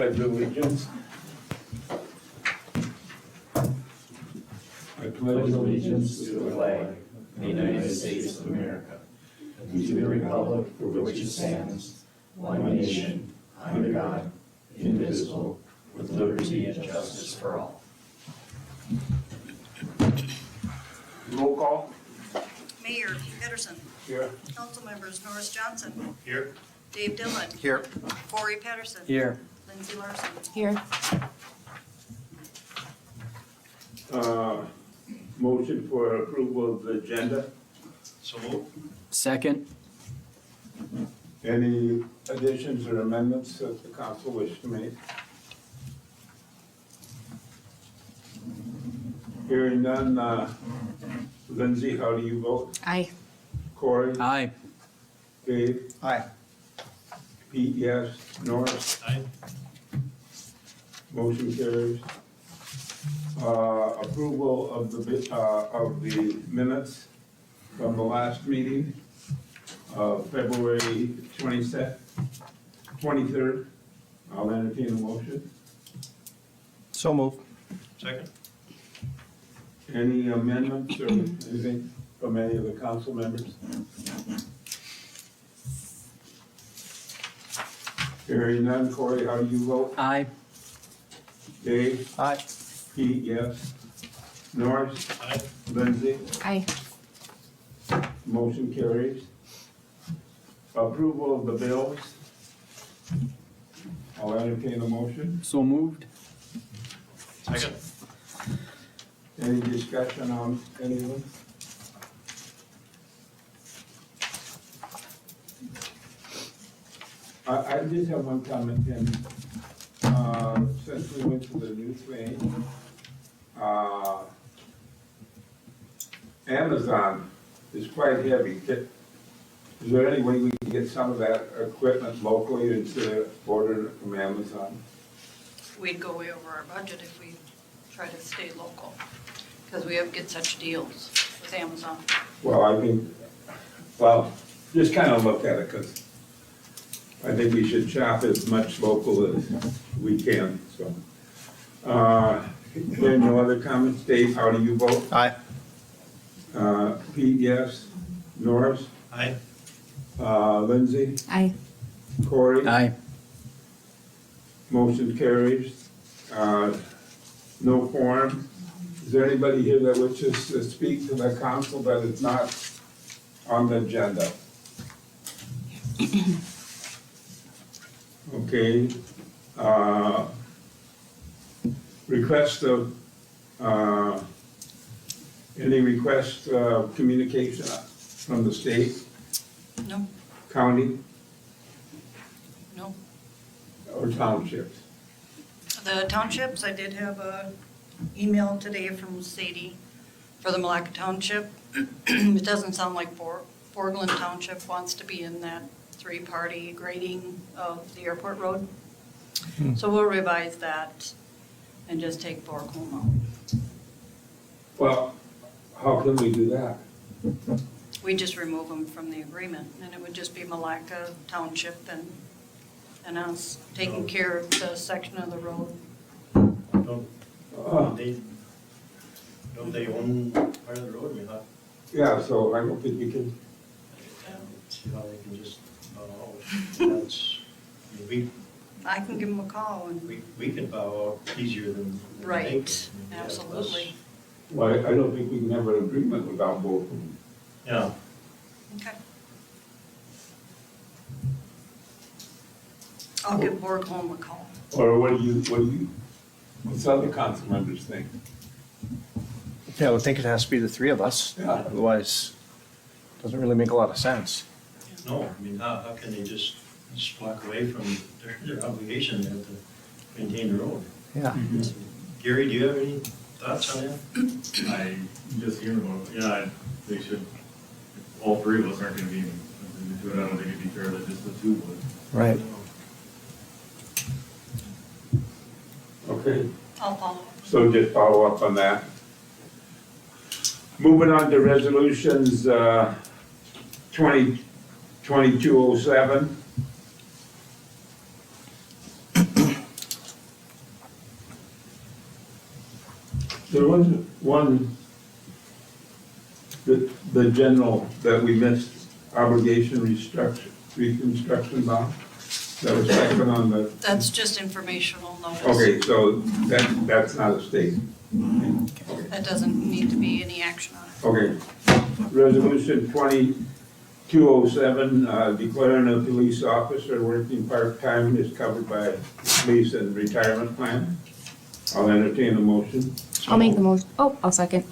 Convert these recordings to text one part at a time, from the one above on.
Pledge of Allegiance. I pledge allegiance to the flag of the United States of America and to the republic for which it stands, one nation, under God, indivisible, with liberty and justice for all. Roll call. Mayor Pedersen. Here. Council members Norris Johnson. Here. Dave Dillon. Here. Corey Pedersen. Here. Lindsay Larson. Here. Motion for approval of the agenda. So moved. Second. Any additions or amendments that the council wish to make? Hearing none, Lindsay, how do you vote? Aye. Corey? Aye. Dave? Aye. Pete, yes. Norris? Aye. Motion carries. Approval of the minutes from the last meeting, February 23rd. I'll entertain a motion. So moved. Second. Any amendments or anything from any of the council members? Hearing none, Corey, how do you vote? Aye. Dave? Aye. Pete, yes. Norris? Aye. Lindsay? Aye. Motion carries. Approval of the bills. I'll entertain a motion. So moved. Second. Any discussion on any of them? I did have one comment, Tim. Since we went to the new thing, Amazon is quite heavy. Is there any way we can get some of that equipment locally instead of ordering it from Amazon? We'd go way over our budget if we try to stay local, because we get such deals with Amazon. Well, I think, just kind of look at it, because I think we should shop as much local as we can, so. There are no other comments? Dave, how do you vote? Aye. Pete, yes. Norris? Aye. Lindsay? Aye. Corey? Aye. Motion carries. No quorum. Is there anybody here that wishes to speak to the council that is not on the agenda? Okay. Request of, any request of communication from the state, No, county, no. or townships? The townships, I did have a email today from Sadie for the Malacca Township. It doesn't sound like Borgland Township wants to be in that 3-party grading of the airport road. So we'll revise that and just take Borgland out. Well, how can we do that? We just remove them from the agreement, and it would just be Malacca Township and us taking care of the section of the road. Don't Uh, they own part of the road? I mean, Yeah, so I don't think we can, see how they can just, that's, I mean, I can give them a call and, we can bow out easier than they right, could. I mean, yeah, absolutely. well, I don't think we can have an agreement without both of them. Yeah, Okay. I'll give Borgholm a call. Or what's other council members think? Yeah, I would think it has to be the three of us. Yeah. Otherwise, it doesn't really make a lot of sense. no, I mean, how can they just walk away from their obligation? They have to maintain the road. Yeah. Gary, do you have any thoughts on that? I just hearing about it, yeah, they should, if all three of us aren't gonna be doing it, I don't think it'd be fair that just the two would. Right. Okay, I'll follow up. so just follow up on that. Moving on to resolutions, 2207. There was one, the general that we missed, obligation reconstruction bond, that was second on the, That's just informational notice. okay, so that's not a state. That doesn't need to be any action on it. Okay. Resolution 2207, declaring a police officer working part-time is covered by police and retirement plan. I'll entertain a motion. I'll make the motion. Oh, I'll second.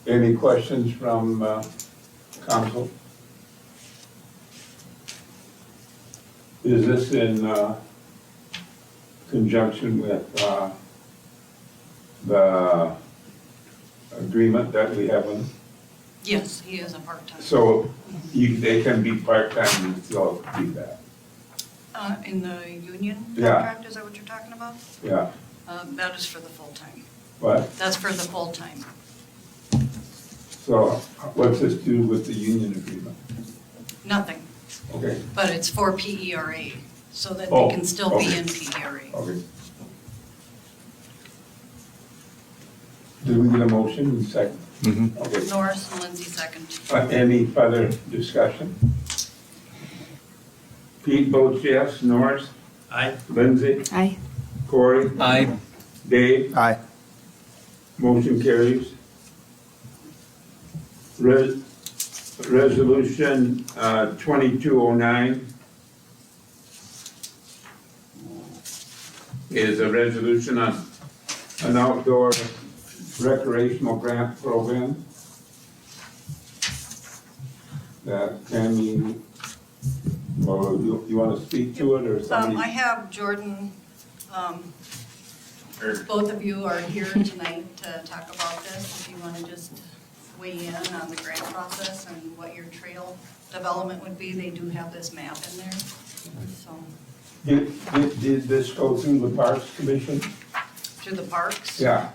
Any questions from council? Is this in conjunction with the agreement that we have in? Yes, he is a part-time. So they can be part-time and still do that? In the union Yeah. contract, is that what you're talking about? Yeah. That is for the full-time. What? That's for the full-time. So what's this do with the union agreement? Nothing, Okay, but it's for PERA, so that Oh, they can still be okay. in PERA. okay. Did we get a motion in second? Mhm. Okay. Norris and Lindsay second. Any further discussion? Pete votes yes. Norris? Aye. Lindsay? Aye. Corey? Aye. Dave? Aye. Motion carries. Resolution 2209 is a resolution on an outdoor recreational grant program that Tammy, or you want to speak to it or I somebody? have Jordan, both of you are here tonight to talk about this. If you want to just weigh in on the grant process and what your trail development would be, they do have this map in there, so, Did this go through the Parks Commission? through the parks. Yeah.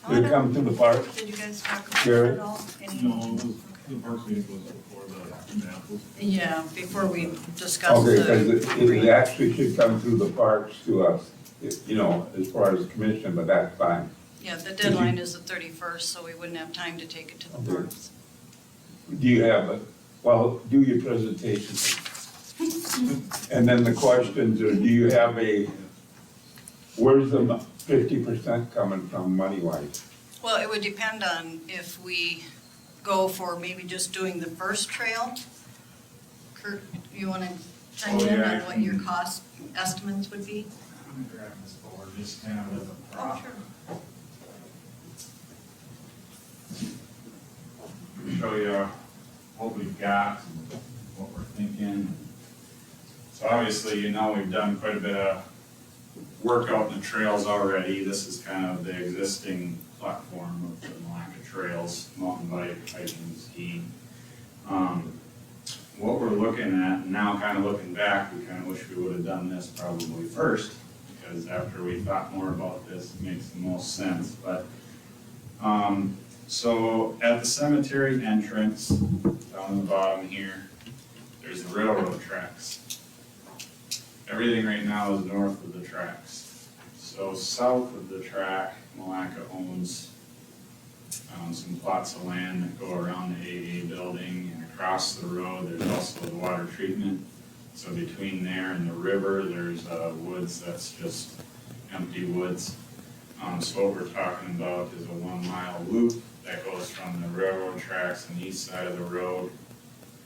Oh, I Did it don't- come to the park? Did you guys talk about Sure. it at all? Any- No, it was, the parks meeting was before the map was. Yeah, before we discuss Okay, because it the. actually should come through the parks to us, you know, as far as the commission, but that's fine. Yeah, the deadline is the 31st, so we wouldn't have time to take it to the Okay. parks. Do you have, well, do your presentation. And then the questions are, do you have where's the 50% coming from money-wise? Well, it would depend on if we go for maybe just doing the first trail. Kurt, you want to chime Oh, in yeah, on what your cost estimates would be? Let me grab this board, just kind of as a Oh, prop. sure. Show you what we've got, and what we're thinking. So obviously, you know, we've done quite a bit of work out in the trails already. This is kind of the existing platform of the Malacca Trails, mountain bike, hiking, skiing. What we're looking at, now kind of looking back, we kind of wish we would have done this probably first, because after we thought more about this, it makes the most sense. But so at the cemetery entrance, down the bottom here, there's the railroad tracks. Everything right now is north of the tracks. So south of the track, Malacca owns some plots of land that go around the AA building, and across the road, there's also the water treatment. So between there and the river, there's woods that's just empty woods. So what we're talking about is a 1 mile loop that goes from the railroad tracks on the east side of the road,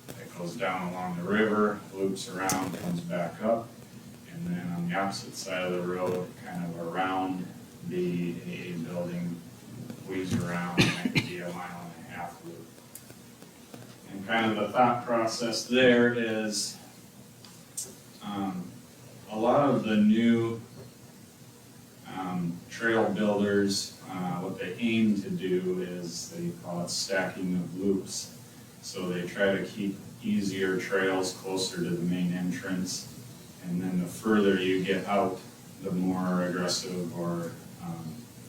that goes down along the river, loops around, comes back up, and then on the opposite side of the road, kind of around the AA building, weaves around, and that could be a 1.5 mile loop. And kind of the thought process there is, a lot of the new trail builders, what they aim to do is they call it stacking of loops. So they try to keep easier trails closer to the main entrance, and then the further you get out, the more aggressive or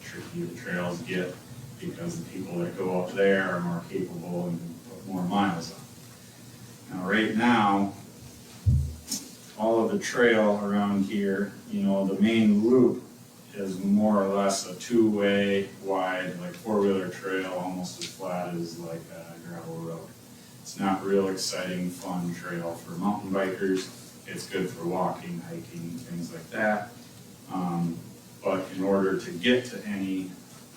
tricky the trails get, because the people that go up there are more capable and can put more miles on. Now, right now, all of the trail around here, you know, the main loop is more or less a two-way wide, like four-wheeler trail, almost as flat as like a gravel road. It's not real exciting, fun trail for mountain bikers. It's good for walking, hiking, things like that. But in order to get to any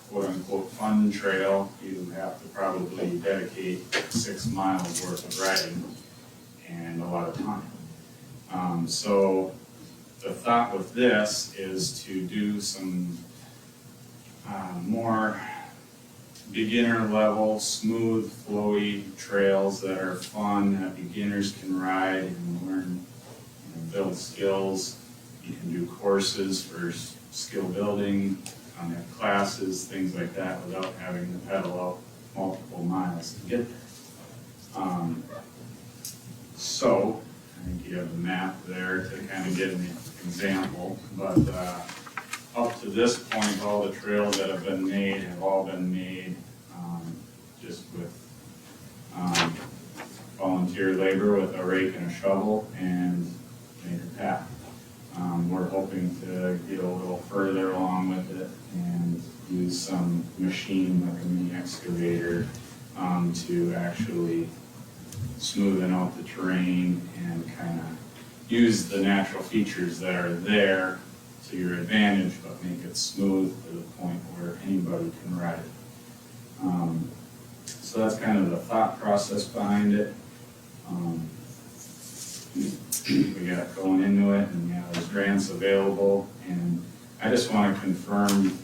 quote-unquote fun trail, you have to probably dedicate 6 miles worth of riding and a lot of time. So the thought with this is to do some more beginner level, smooth, flowy trails that are fun, that beginners can ride and learn, build skills. You can do courses for skill building, have classes, things like that, without having to pedal out multiple miles to get there. So, I think you have the map there to kind of get an example, but up to this point, all the trails that have been made have all been made just with volunteer labor with a rake and a shovel and made a path. We're hoping to get a little further along with it and use some machine like a mini excavator to actually smoothen out the terrain and kind of use the natural features that are there to your advantage, but make it smooth to the point where anybody can ride it. So that's kind of the thought process behind it. We got going into it, and yeah, there's grants available, and I just want to confirm,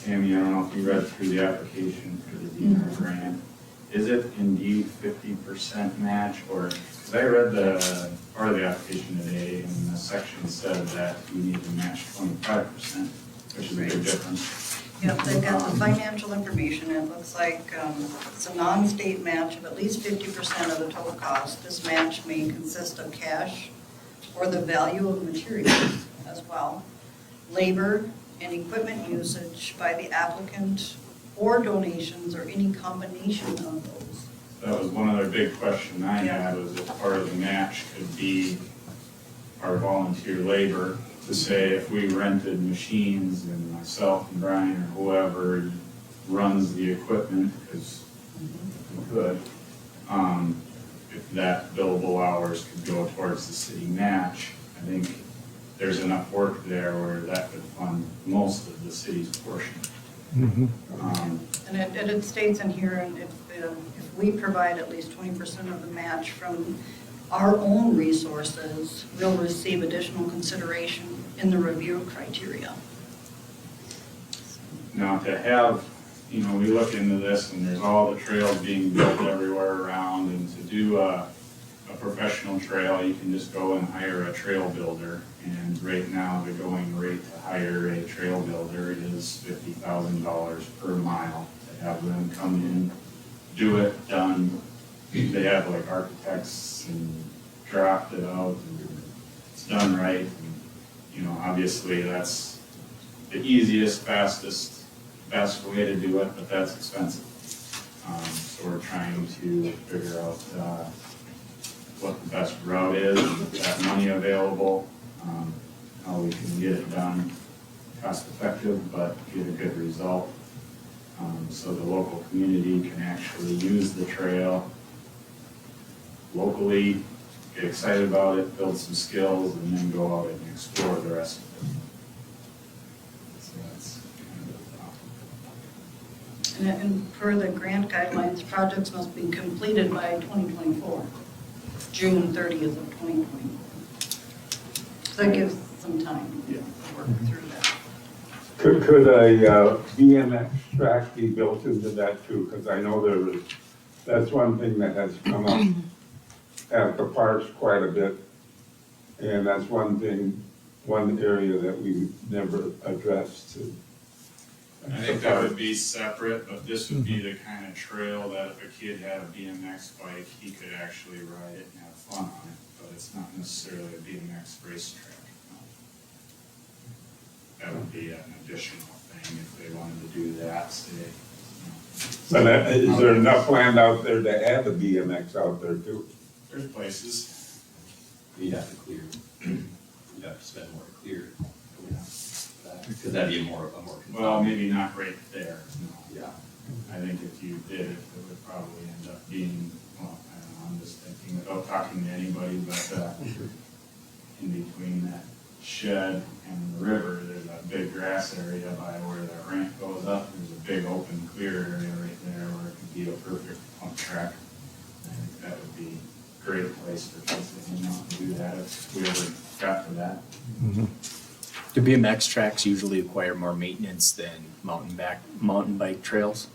Tammy, I don't know if you read through the application for the DNR grant. Is it indeed 50% match, or, because I read the part of the application today, and the section said that you need to match 25%, which is a big difference. Yep, they've got the financial information. It looks like it's a non-state match of at least 50% of the total cost. This match may consist of cash or the value of materials as well, labor and equipment usage by the applicant, or donations or any combination of those. That was one other big question I had, was if part of the match could be our volunteer labor, to say if we rented machines and myself and Brian or whoever runs the equipment, because we could, if that billable hours could go towards the city match, I think there's enough work there where that could fund most of the city's portion. Mhm. And it states in here, and if we provide at least 20% of the match from our own resources, we'll receive additional consideration in the review criteria. Now to have, we look into this and there's all the trails being built everywhere around, and to do a professional trail, you can just go and hire a trail builder. And right now, the going rate to hire a trail builder is $50,000 per mile to have them come in, do it, done. They have like architects and draft it out, and it's done right. And, obviously that's the easiest, fastest, best way to do it, but that's expensive. So we're trying to figure out what the best route is, that money available, how we can get it done cost effective, but get a good result. So the local community can actually use the trail locally, get excited about it, build some skills, and then go out and explore the rest of it. So that's kind of the thought. And per the grant guidelines, projects must be completed by 2024, June 30th of 2024. So that gives some time to work through that. Could a BMX track be built into that too? Because I know that's one thing that has come up at the parks quite a bit. And that's one area that we never addressed. I think that would be separate, but this would be the kind of trail that if a kid had a BMX bike, he could actually ride it and have fun on it, but it's not necessarily a BMX racetrack. No. That would be an additional thing if they wanted to do that, say. But is there enough land out there to add the BMX out there too? There's places. You'd have to clear, you'd have to spend more to clear. that. Could that be a more Well, maybe not right there, no. Yeah. I think if you did it, it would probably end up being, well, I don't know, I'm just thinking without talking to anybody, but, in between that shed and the river, there's that big grass area by where that ramp goes up. There's a big open clear area right there where it could be a perfect pump track. I think that would be a great place for kids to hang out and do that if we ever got to that. Do BMX tracks usually require more maintenance than mountain bike trails?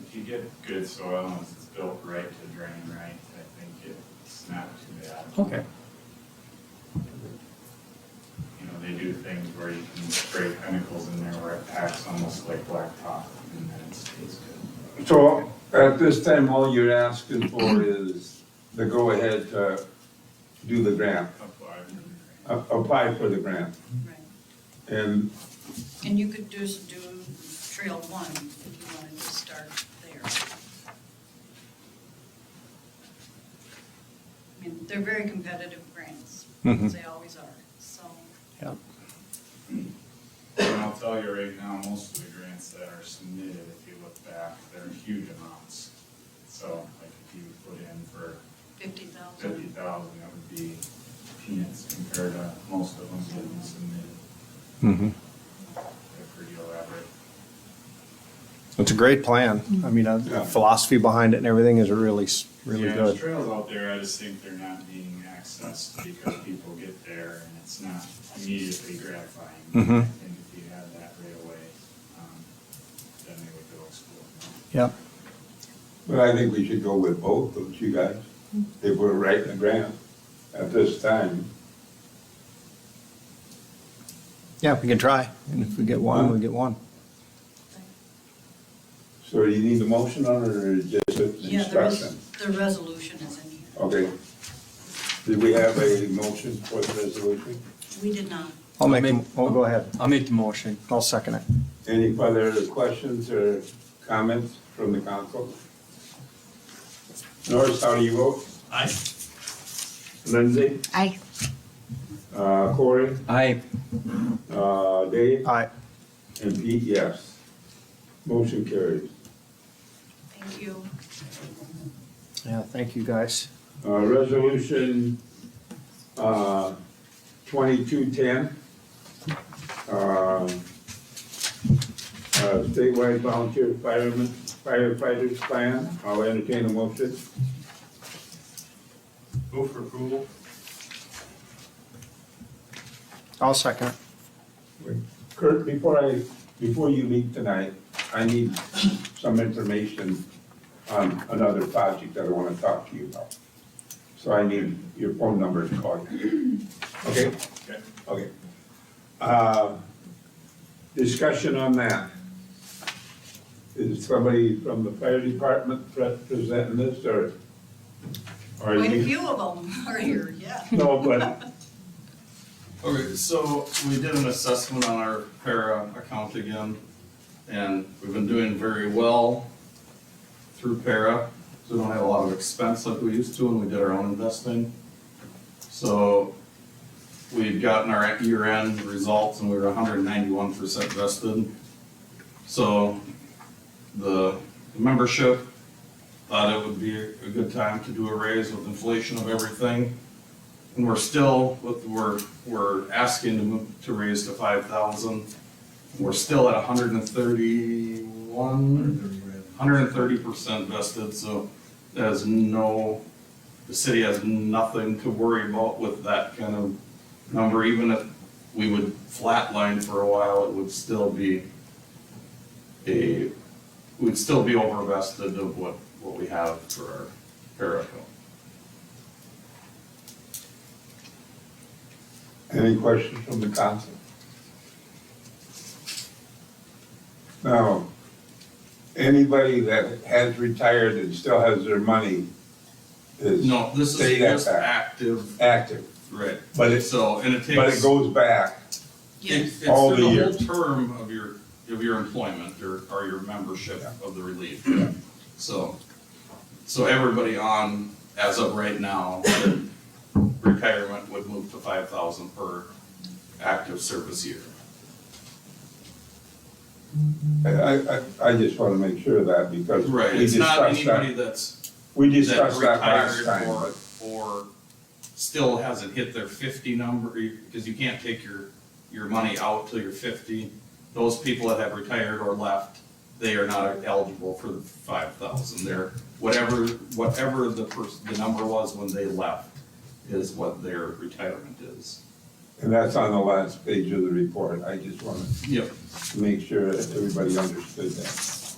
If you get good soil and it's built right to drain right, I think it's not too bad. Okay. You know, they do things where you can spray chemicals in there where it packs almost like blacktop and then it stays good. So at this time, all you're asking for is the go-ahead to do the grant, apply for the grant. Right. And And you could just do Trail 1 if you wanted to start there. I mean, they're very competitive grants, Mhm. as they always are, so. Yep. And I'll tell you right now, most of the grants that are submitted, if you look back, they're huge amounts. So like if you put in for 50,000. 50,000, that would be peanuts compared to most of them getting submitted. Mm-hmm. They're pretty elaborate. It's a great plan. I mean, the philosophy behind it and everything is really Yeah, there's good. trails out there, I just think they're not being accessed because people get there and it's not immediately gratifying. Mhm. I think if you had that right away, then they would go explore. Yep. But I think we should go with both, don't you guys? If we're writing a grant at this time. Yeah, we can try. And if we get one, we get one. So you need a motion on it or just an Yeah, there is, instruction? the resolution is in here. Okay. Did we have a motion for the resolution? We did not. Go ahead. I'll make the motion. I'll second it. Any further questions or comments from the council? Norris, how do you vote? Aye. Lindsay? Aye. Corey? Aye. Dave? Aye. And Pete, yes. Motion carries. Thank you. Yeah, thank you, guys. Resolution 2210. Statewide volunteer firefighters plan. I'll entertain a motion. Move for approval. I'll second it. Kurt, before you leave tonight, I need some information on another project that I want to talk to you about. So I need your phone number to call you. Okay? Okay. Okay. Discussion on that. Is somebody from the fire department presenting this, or? Are Quite a you? few of them are here, yeah. No, but, Okay, so we did an assessment on our PERA account again, and we've been doing very well through PERA. So we don't have a lot of expense like we used to when we did our own investing. So we've gotten our year-end results and we were 191% vested. So the membership thought it would be a good time to do a raise with inflation of everything. And we're still, we're asking to raise to 5,000. We're still at 130% vested, so the city has nothing to worry about with that kind of number. Even if we would flatline for a while, it would still be over vested of what we have for our PERA account. any questions from the council? Now, anybody that has retired and still has their money is. No, this Stay is that just back. active, Active, right? but it It but it goes back. Yes. It's all for the the whole years. term of your employment or your membership of the relief. So everybody on, as of right now, retirement would move to 5,000 per active service year. I just wanna make sure of that because we It's not discussed anybody that, that that last retired time, but. or still hasn't hit their 50 number, because you can't take your money out till you're 50. Those people that have retired or left, they are not eligible for the 5,000. They're, whatever the number was when they left is what their retirement is. And that's on the last page of the report. I just wanted Yep. to make sure that everybody understood that.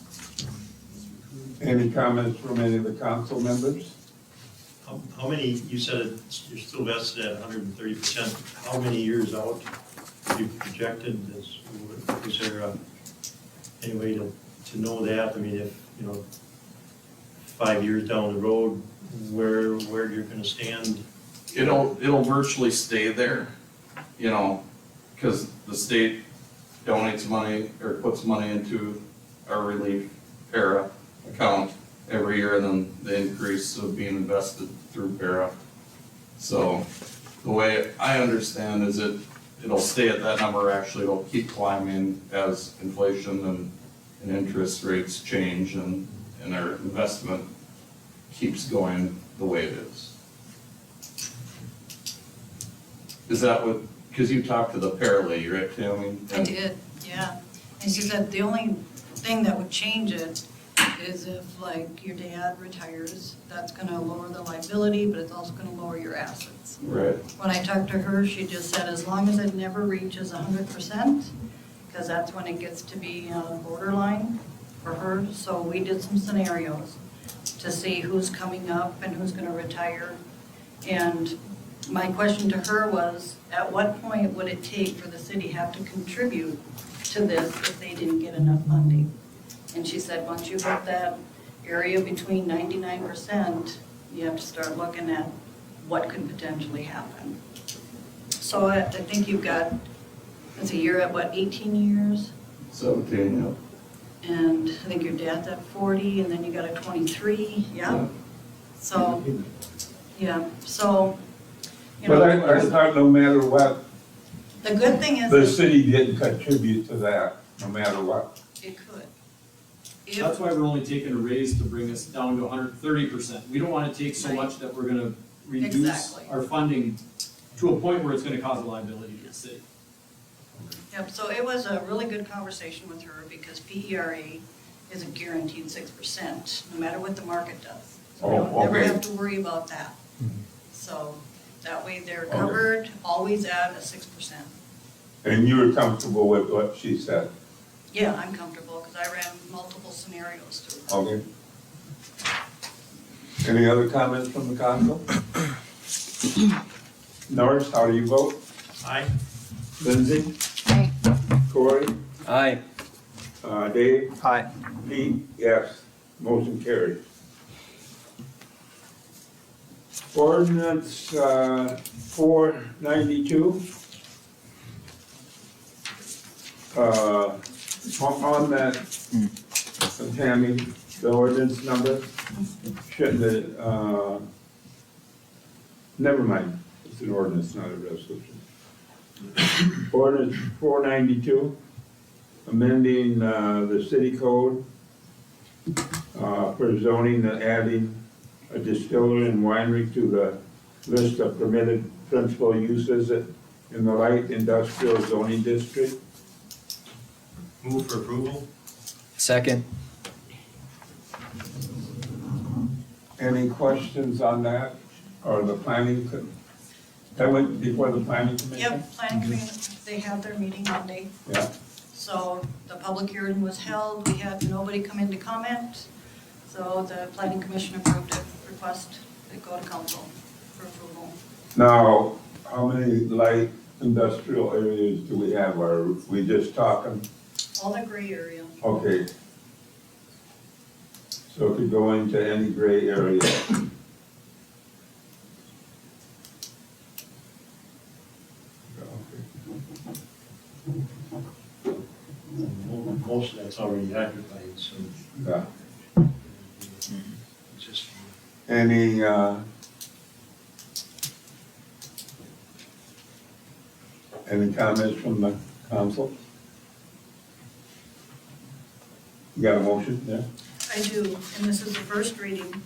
Any comments from any of the council members? How many, you said you're still vested at 130%, how many years out have you projected this? Is there any way to know that? I mean, if, 5 years down the road, where you're gonna stand? It'll virtually stay there, because the state donates money or puts money into our relief PERA account every year, and then the increase of being invested through PERA. So the way I understand is it'll stay at that number. Actually, it'll keep climbing as inflation and interest rates change, and our investment keeps going the way it is. Is that what, because you talked to the PERA lady, right, Tammy? I did, yeah. And she said the only thing that would change it is if, like, your dad retires, that's gonna lower the liability, but it's also gonna lower your assets. Right. When I talked to her, she just said as long as it never reaches 100%, because that's when it gets to be borderline for her. So we did some scenarios to see who's coming up and who's gonna retire. And my question to her was, at what point would it take for the city have to contribute to this if they didn't get enough funding? And she said, once you hit that area between 99%, you have to start looking at what could potentially happen. So I think you've got, that's a year at what, 18 years? 17, yeah. And I think your dad's at 40, and then you got a 23, yeah? So, yeah, so, But I thought no matter what, the good thing is the city didn't contribute to that, no matter what. it could. That's why we're only taking a raise to bring us down to 130%. We don't want to take so Right. much that we're gonna reduce Exactly. our funding to a point where it's gonna cause a liability to the city. Yep, so it was a really good conversation with her because PERA is a guaranteed 6%, no matter what the market does. So we Oh, don't ever okay. have to worry about that. So that way they're covered, always at a 6%. And you were comfortable with what she said? Yeah, I'm comfortable because I ran multiple scenarios through her. Okay. Any other comments from the council? Norris, how do you vote? Aye. Lindsay? Aye. Corey? Aye. Dave? Hi. Pete? Yes. Motion carries. Ordinance 492. On that, Tammy, the ordinance number, shouldn't it, never mind, it's an ordinance, not a resolution. Ordinance 492, amending the city code for zoning and adding a distillery and winery to the list of permitted principal uses in the light industrial zoning district. Move for approval? Second. Any questions on that, or the planning, that went before the planning commission? Yep, planning commission, they had their meeting Monday. Yeah, So the public hearing was held, we had nobody come in to comment. So the planning commission approved it, request it go to council for approval. now, how many light industrial areas do we have, or are we just talking, All the gray area. okay. So it could go into any gray area. Most of that's already occupied, so Yeah. it's just, Any, Any comments from the council? You got a motion there? I do, and this is the first reading.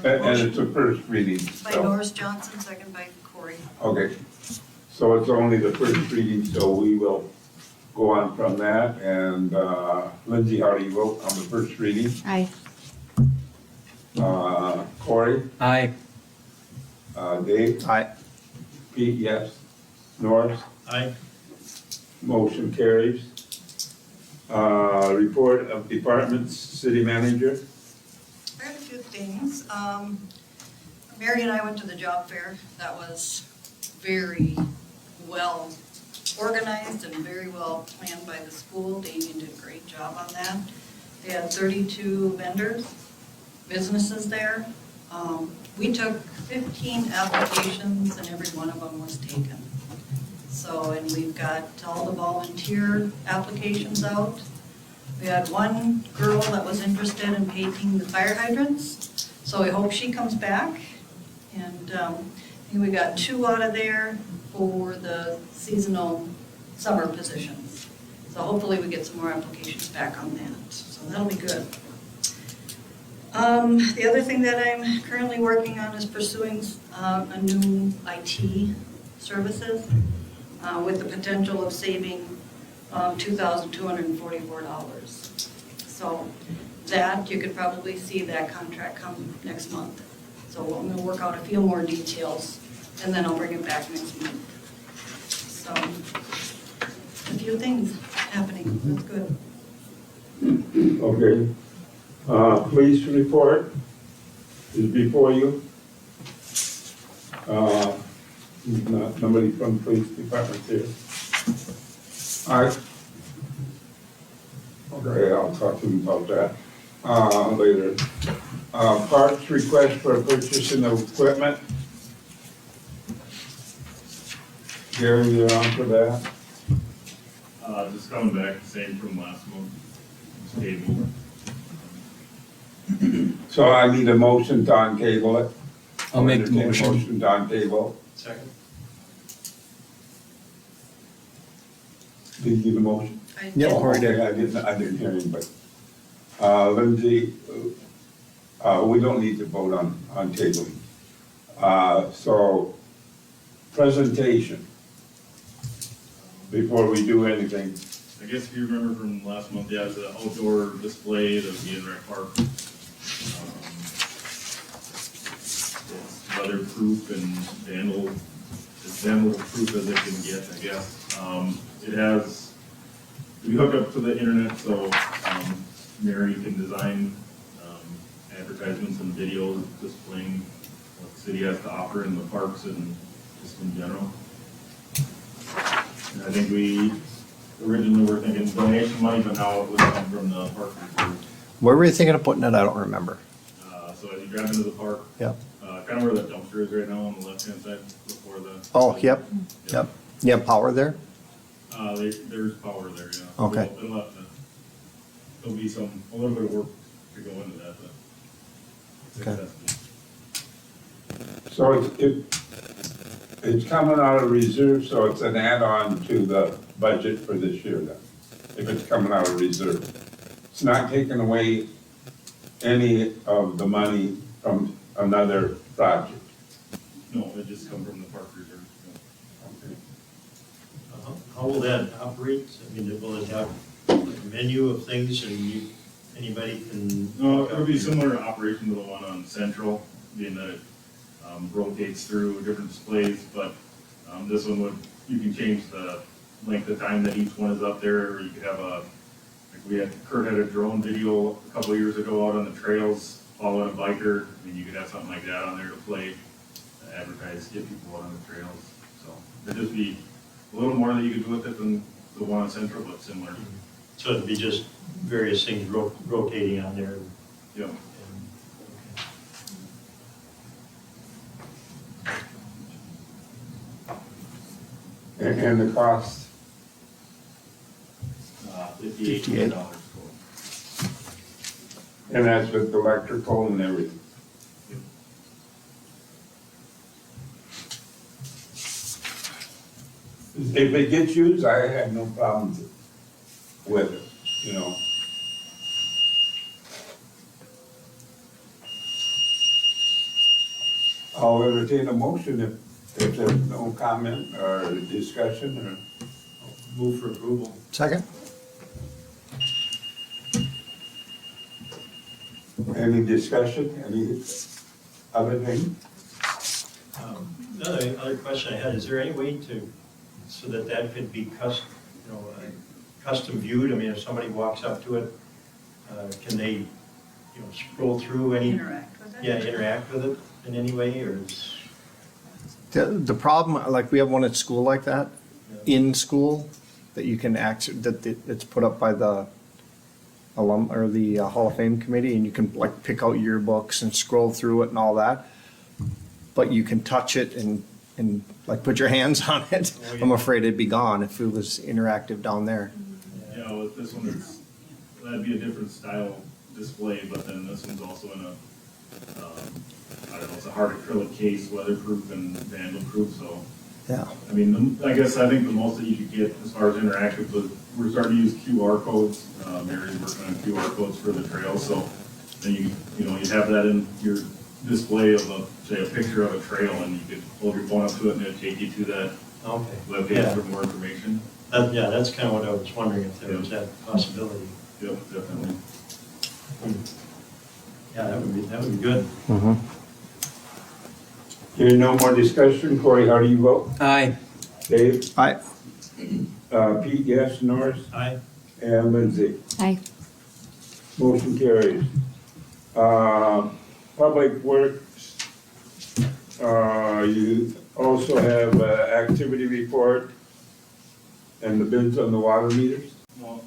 And it's a first reading, By so, Norris Johnson, second by Corey. okay. So it's only the first reading, so we will go on from that. And Lindsay, how do you vote on the first reading? Aye. Corey? Aye. Dave? Aye. Pete, yes. Norris? Aye. Motion carries. Report of departments, city manager. I had a few things. Mary and I went to the job fair. That was very well organized and very well planned by the school. Damien did a great job on that. They had 32 vendors, businesses there. We took 15 applications and every one of them was taken. So, and we've got all the volunteer applications out. We had one girl that was interested in painting the fire hydrants, so I hope she comes back. And I think we got 2 out of there for the seasonal summer positions. So hopefully we get some more applications back on that, so that'll be good. The other thing that I'm currently working on is pursuing a new IT services with the potential of saving $2,244. So that, you could probably see that contract come next month. So I'm gonna work out a few more details and then I'll bring it back next month. So, a few things happening, that's good. Okay. Police report is before you. Nobody from the police department here. All right. Okay, I'll talk to them about that later. Parks request for purchasing of equipment. Gary, you're on for that. Just coming back, same from last month, stable. So I need a motion to untable it. I'll make the Entertain a motion. Motion to untable. Second. Did you give a motion? I Yep. did. Corey did. Okay, I didn't hear anybody. Lindsay, we don't need to vote on tabling. So, presentation, before we do anything. I guess if you remember from last month, yeah, the outdoor display that would be in Rec Park. It's weatherproof and as vandal-proof as it can get, I guess. It has, we hook up to the internet, so Mary can design advertisements and videos displaying what the city has to offer in the parks and just in general. And I think we originally were thinking donation money, but now it would come from the park reserve. Where were you thinking of putting it? I don't remember. So as you drive into the park, Yep. kind of where that dumpster is right now on the left-hand side before the. Oh, yep, yep. You have power there? There's power there, yeah. Okay. There'll be a little bit of work to go into that, but. Okay. So it's coming out of reserve, so it's an add-on to the budget for this year then, if it's coming out of reserve. It's not taking away any of the money from another project. No, it just come from the park reserve. Okay. How will that operate? I mean, will it have like a menu of things and anybody can? No, it'll be similar operation to the one on Central, being that it rotates through different displays, but this one you can change the length of time that each one is up there, or you could have Kurt had a drone video a couple of years ago out on the trails, following a biker. I mean, you could have something like that on there to play, advertise, get people out on the trails. So it'd just be a little more that you could do with it than the one on Central, but similar. So it'd be just various things rotating on there. Yeah. And the cost, $58. and that's with electrical and everything. If it gets used, I have no problems with it, you know. I'll entertain a motion if there's no comment or discussion or. Move for approval. Second? Any discussion, any other thing? Other question I had, is there any way to, so that that could be custom viewed? I mean, if somebody walks up to it, can they, scroll through any? Interact with it? Yeah, interact with it in any way, or is? The problem, like we have one at school like that, in school, that you can it's put up by the or the Hall of Fame committee, and you can like pick out yearbooks and scroll through it and all that. But you can touch it and like put your hands on it. Oh, yeah. I'm afraid it'd be gone if it was interactive down there. Yeah, with this one, that'd be a different style display, but then this one's also in a, I don't know, it's a hard acrylic case, weatherproof and vandal-proof, so. Yeah. I mean, I think the most that you could get as far as interactive, was we're starting to use QR codes. Mary's working on QR codes for the trail, so then you have that in your display of say a picture of a trail, and you could hold your phone up to it and it'll take you to that Okay. webpage Yeah. for more information. Yeah, that's kind of what I was wondering, if there was that possibility. Yep, definitely. Yeah, that would be good. Hearing no more discussion, Corey, how do you vote? Aye. Dave? Aye. Pete, yes, Norris? Aye. And Lindsay? Aye. Motion carries. Public Works, you also have activity report and the bids on the water meters? Well,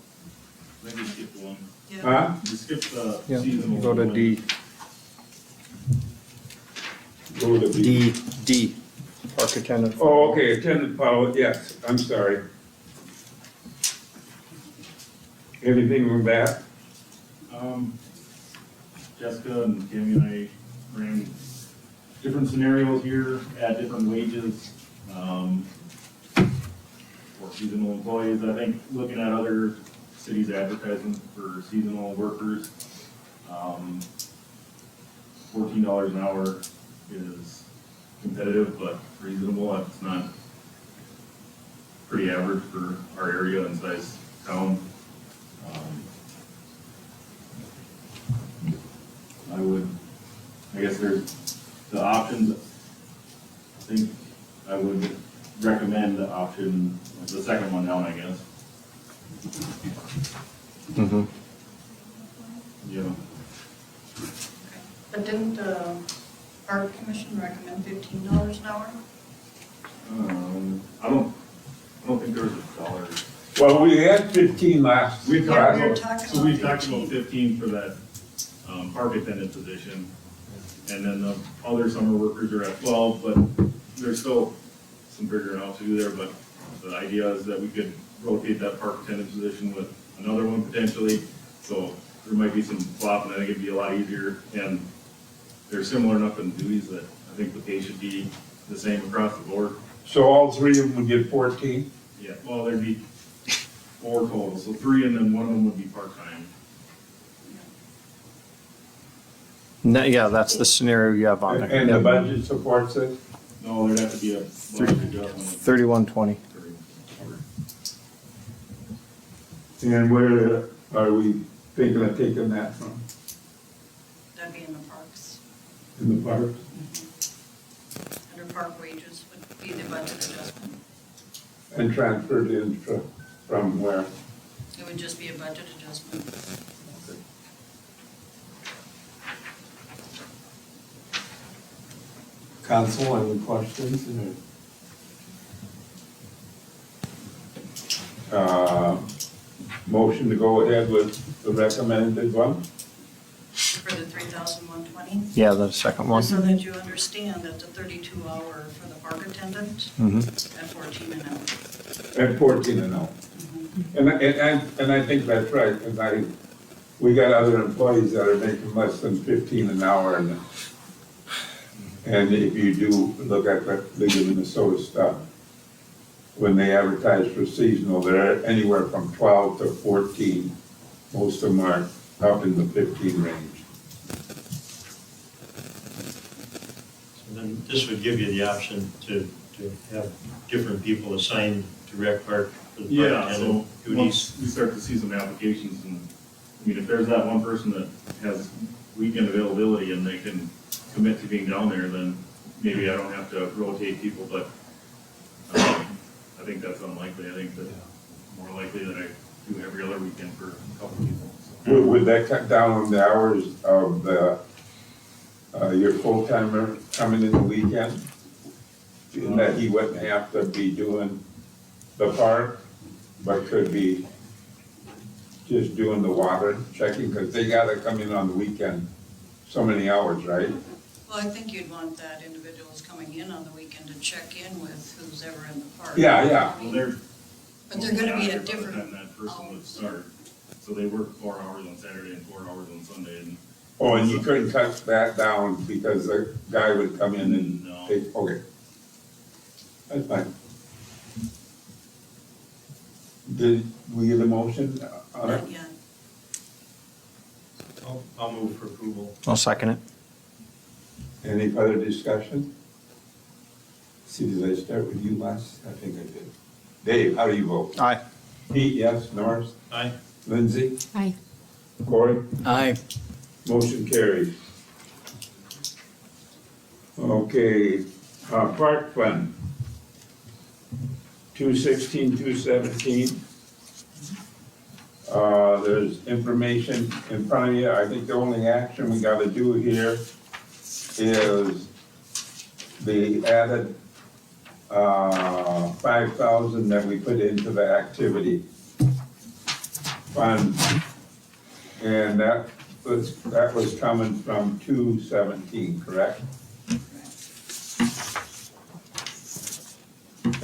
maybe skip one. Yeah. Huh? You skip the Yeah, seasonal. go to one. D. Go to B. D. Park attendant. Oh, okay, attendant follow, yes, I'm sorry. Anything from that? Jessica and Tammy and I ran different scenarios here at different wages, for seasonal employees. I think looking at other cities' advertisements for seasonal workers, $14 an hour is competitive, but reasonable. It's not pretty average for our area and size town. I guess there's the options. I think I would recommend the option, the second one down, I guess. Mm-hmm. Yeah. But didn't the Park Commission recommend $15 an hour? I don't think there was a dollar. Well, we had 15 last. We Yeah, we were talking So we about talked about 15 for that park attendant position. And then the other summer workers are at 12, but there's still some figuring out to do there. But the idea is that we could rotate that park attendant position with another one potentially. So there might be some swap, and I think it'd be a lot easier. And they're similar enough in duties that I think the pay should be the same across the board. So all three of them would get 14? Yeah, well, there'd be 4 total, so 3 and then one of them would be part-time. No, yeah, that's the scenario you have on there. And the budget supports it? No, there'd have to be a budget adjustment. 3120. And where are we thinking of taking that from? That'd be in the parks. In the park? Under park wages would be the budget adjustment. And transferred in from where? It would just be a budget adjustment. Council, any questions? Motion to go ahead with the recommended one? For the 3,120? Yeah, the second one. So that you understand that the 32 hour for the park attendant Mm-hmm. at 14 an hour. At 14 and out. And I think that's right, because we got other employees that are making less than 15 an hour, and if you do look at the League of Minnesota stuff, when they advertise for seasonal, they're anywhere from 12 to 14. Most of them are up in the 15 range. So then this would give you the option to have different people assigned to rec park for the park Yeah, so attendant duties. once we start to see some applications, and, I mean, if there's that one person that has weekend availability and they can commit to being down there, then maybe I don't have to rotate people, but I think that's unlikely. I think that more likely that I do every other weekend for a couple people. So. Would that cut down on the hours of the, your full-timer coming in the weekend? In that he wouldn't have to be doing the park, but could be just doing the water checking, because they gotta come in on the weekend so many hours, right? Well, I think you'd want that individuals coming in on the weekend to check in with who's ever in the park. Yeah, yeah. Well, they're. But they're gonna be By a the different. time that person would start, so they work 4 hours on Saturday and 4 hours on Sunday, and Oh, and you couldn't cut that down because the guy would come in and No. take, okay. That's fine. Did we get a motion on it? Not yet. I'll move for approval. I'll second it. Any further discussion? See, did I start with you last? I think I did. Dave, how do you vote? Aye. Pete, yes. Norris? Aye. Lindsay? Aye. Corey? Aye. Motion carries. Okay, park fund. 216, 217. There's information in front of you. I think the only action we gotta do here is the added 5,000 that we put into the activity fund. And that was coming from 217, correct?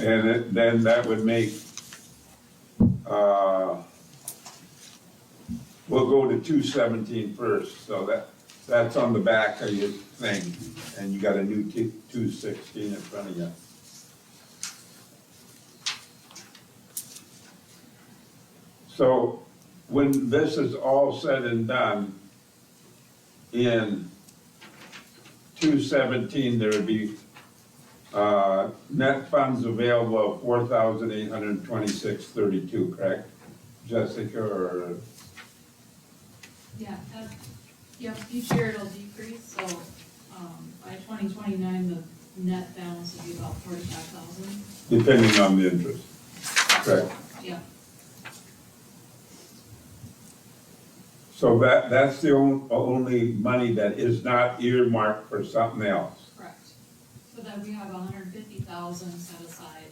And then that would make, we'll go to 217 first, so that's on the back of your thing, and you got a new 216 in front of you. So when this is all said and done, in 217, there would be net funds available of 4,826.32, correct? Jessica, or? Yeah, yep, each year it'll decrease, so, by 2029, the net balance will be about 45,000. Depending on the interest, correct? Yeah, So that's the only money that is not earmarked for something else. correct. So that we have 150,000 set aside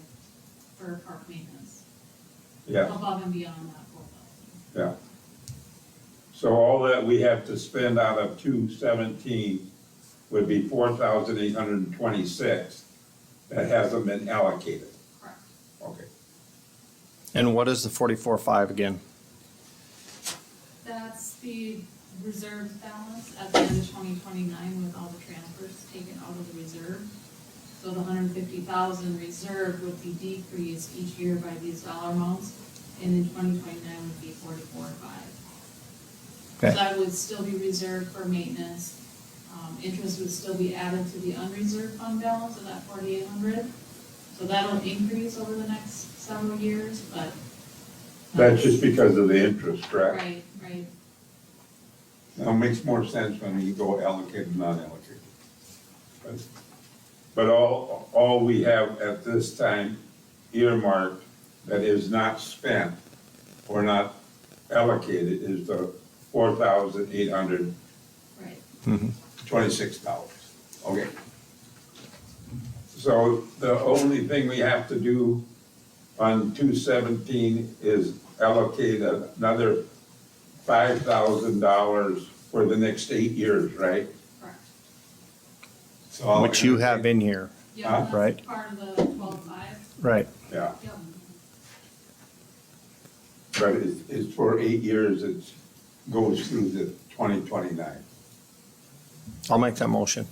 for park maintenance. Yeah, Above and beyond that 4,000. yeah. So all that we have to spend out of 217 would be 4,826 that hasn't been allocated. Correct. Okay. And what is the 44.5 again? That's the reserve balance at the end of 2029 with all the transfers taken out of the reserve. So the 150,000 reserve would be decreased each year by these dollar amounts, and in 2029 would be 44.5. Okay. So that would still be reserved for maintenance. Interest would still be added to the unreserved fund balance of that 4,800. So that'll increase over the next several years, but. That's just because of the interest, correct? Right, right. Now, it makes more sense when you go allocated, non-allocated. But all we have at this time earmarked that is not spent or not allocated is the $4,826. Right. Okay. So the only thing we have to do on 217 is allocate another $5,000 for the next 8 years, right? Correct. So Which you have in here, Yeah, right. that's part of the 12.5. right? Yeah, Yep. but it's for 8 years, it goes through the 2029. I'll make that motion.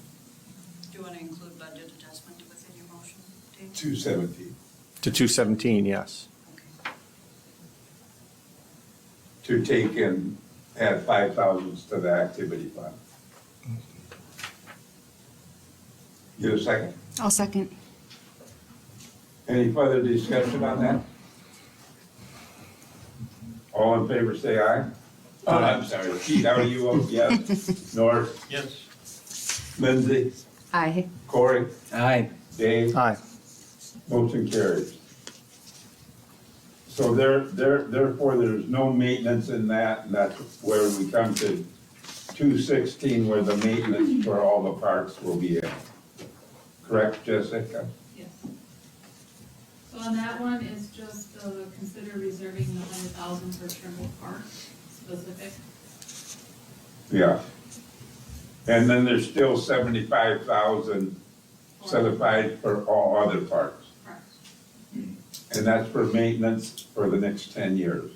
Do you want to include budget adjustment within your motion, Dave? 217. To 217, yes. To take and add 5,000 to the activity fund. Get a second? I'll second. Any further discussion on that? All in favor, say aye. Oh, I'm sorry, Pete, how do you vote? Yes. North, Yes. Lindsay, Aye. Corey, Aye. Dave, Aye. motion carries. So therefore, there's no maintenance in that, and that's where we come to 216, where the maintenance for all the parks will be in. Correct, Jessica? Yes. So on that one, it's just, consider reserving the 100,000 for Trimble Park specific. Yeah. And then there's still 75,000 set aside for all other parks. Correct. And that's for maintenance for the next 10 years.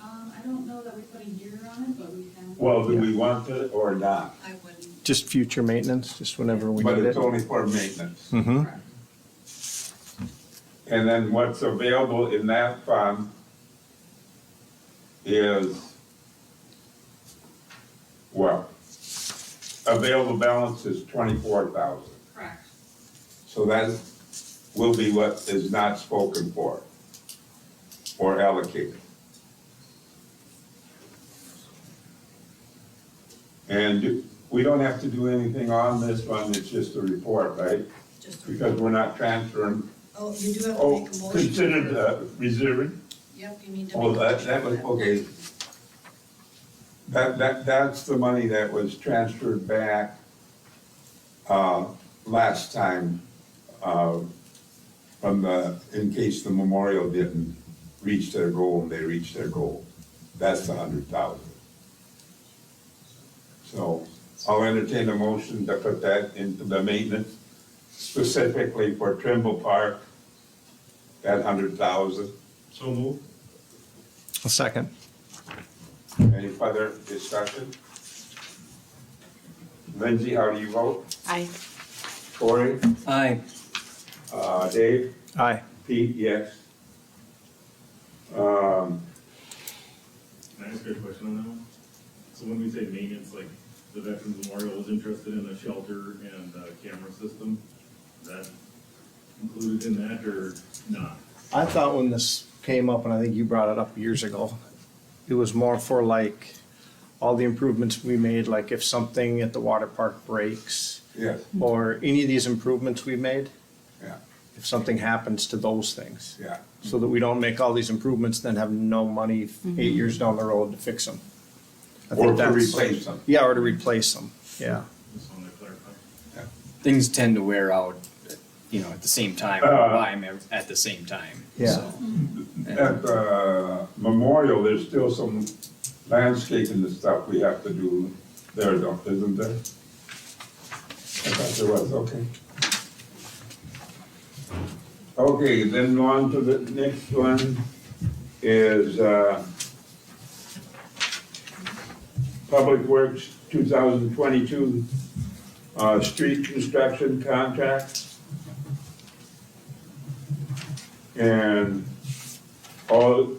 I don't know that we put a year on it, but we can. Well, do we want it or not? I wouldn't. Just future maintenance, just whenever we But need it. it's only for maintenance. Mm-hmm. Correct. And then what's available in that fund is, well, available balance is 24,000. Correct. So that will be what is not spoken for or allocated. And we don't have to do anything on this one, it's just a report, right? Just, Because we're not transferring. oh, you do have to Oh, make a motion. considered reserving? Yep, you need to. Oh, make a that was, motion. okay. That's the money that was transferred back, last time, from in case the memorial didn't reach their goal and they reached their goal. That's 100,000. So I'll entertain a motion to put that into the maintenance, specifically for Trimble Park, that 100,000. So move. A second. Any further discussion? Lindsay, how do you vote? Aye. Corey? Aye. Dave? Aye. Pete, yes. Can I ask you a question on that one? So when we say maintenance, like the Veterans Memorial was interested in a shelter and a camera system, is that included in that or not? I thought when this came up, and I think you brought it up years ago, it was more for like all the improvements we made, like if something at the water park breaks, Yes, or any of these improvements we made, yeah, if something happens to those things. yeah. So that we don't make all these improvements, then have no money 8 years down the road to fix them. I think Or to that's- replace them. Yeah, or to replace them, yeah. Just wanted to clarify. Things tend to wear out, you know, at the same time, or buy 'em at the same time. Yeah. So, At the memorial, there's still some landscaping and stuff we have to do there, though, isn't there? I thought there was, okay. Okay, then on to the next one is, Public Works 2022, street construction contract. And I'll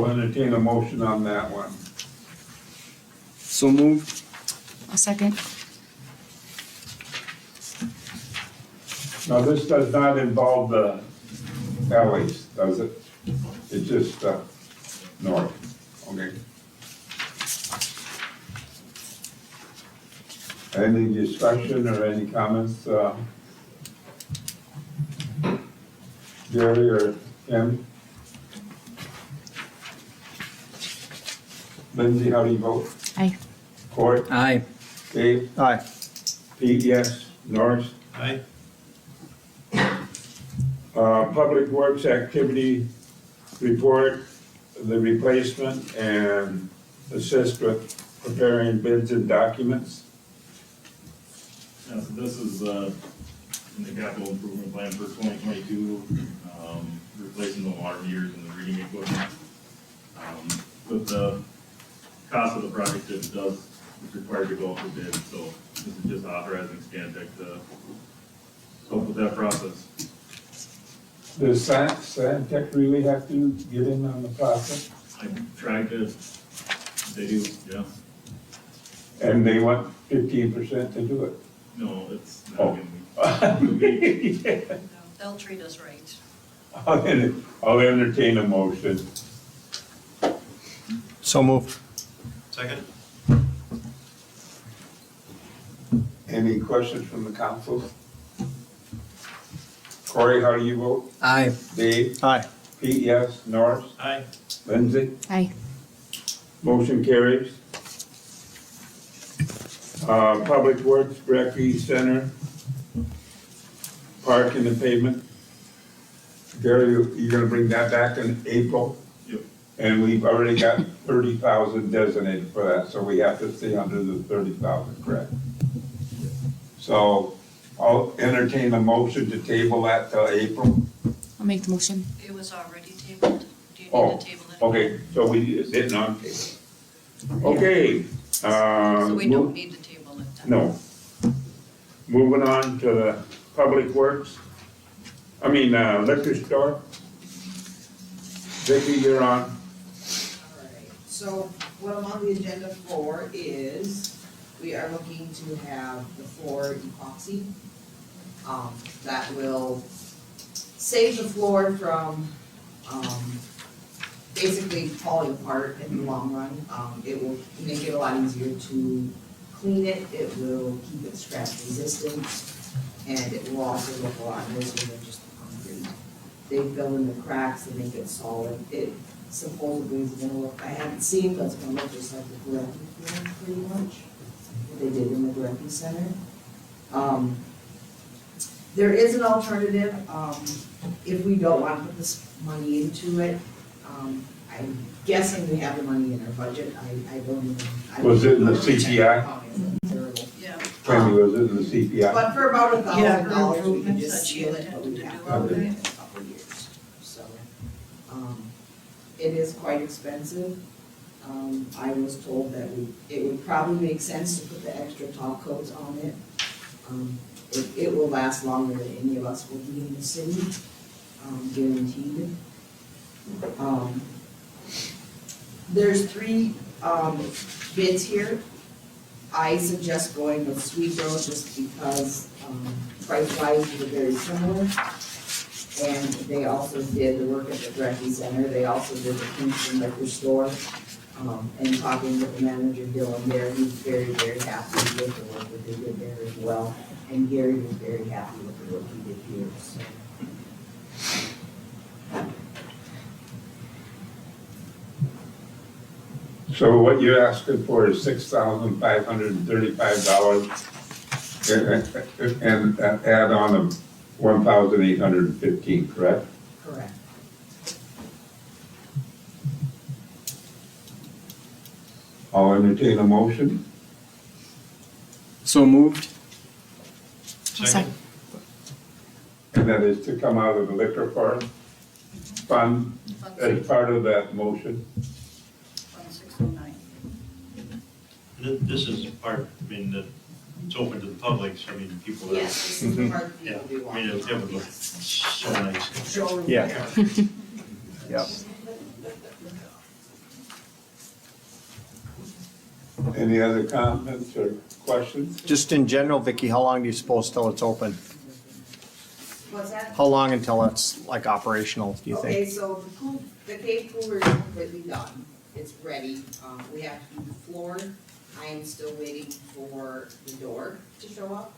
entertain a motion on that one. so moved. A second. Now, this does not involve the alleys, does it? It's just, north, okay. Any discussion or any comments, Jerry or Kim? Lindsay, how do you vote? Aye. Cory? Aye. Dave? Aye. Pete, yes. Norris? Aye. Public Works Activity Report, the replacement and assist with preparing bids and documents. Yeah, so this is, in the capital improvement plan for 2022, replacing the water meters and the reading equipment. With the cost of the project, it's required to go out for bid, so this is just authorizing Stantec to help with that process. Does Santec really have to get in on the process? I tried to, they do, yeah. And they want 15% to do it? No, it's Oh. not gonna be. They'll treat us right. I'll entertain a motion. So moved. Second? Any questions from the council? Corey, how do you vote? Aye. Dave? Aye. Pete, yes. Norris? Aye. Lindsay? Aye. Motion carries. Public Works, Brewery Center, park and the pavement. Gary, you're gonna bring that back in April? Yep. And we've already got 30,000 designated for that, so we have to stay under the 30,000, correct? So I'll entertain a motion to table that till April. I'll make the motion. It was already tabled. Do you Oh, need to table it? okay, so we didn't on table. Okay. So we don't need to table it then? No. Moving on to the Public Works, liquor store. Vicki, you're on. Alright, so what I'm on the agenda for is, we are looking to have the floor epoxy. That will save the floor from, basically falling apart in the long run. It will make it a lot easier to clean it, it will keep it scratch resistant, and it will also look a lot nicer than just the concrete. They fill in the cracks and make it solid. It supposedly is gonna look, I haven't seen, but it's gonna look just like the Brewery floor pretty much, what they did in the Brewery Center. There is an alternative, if we don't want to put this money into it. I'm guessing we have the money in our budget, I don't even. Was it in the CPI? Terrible. Yeah. Tammy, was it in the CPI? But for about Yeah, $1,000, we can improvements just that she seal it, but intended we to have do to do it already. in a couple of years, so. It is quite expensive. I was told that it would probably make sense to put the extra top coats on it. It will last longer than any of us will be in the city, guaranteed. There's 3 bids here. I suggest going with Sweet Rose just because price-wise they're very similar. And they also did the work at the Brewery Center. They also did the Kingston Liquor Store. And talking with the manager Dylan there, he's very, very happy with the work that they did there as well. And Gary was very happy with the work he did here, so. So what you're asking for is $6,535 and add on of 1,815, correct? Correct. I'll entertain a motion. So moved. Second? And that is to come out of the liquor fund as part of that motion. 1609. This is part, that it's open to the public, so people that. Yes, this is the part that Yeah, people do want. it would look so nice. Showroom Yeah. there. Yep. Any other comments or questions? Just in general, Vicky, how long do you suppose till it's open? What's that? How long until it's like operational, do you think? Okay, so the cave cooler is completely done. It's ready. We have to do the floor. I am still waiting for the door to show up.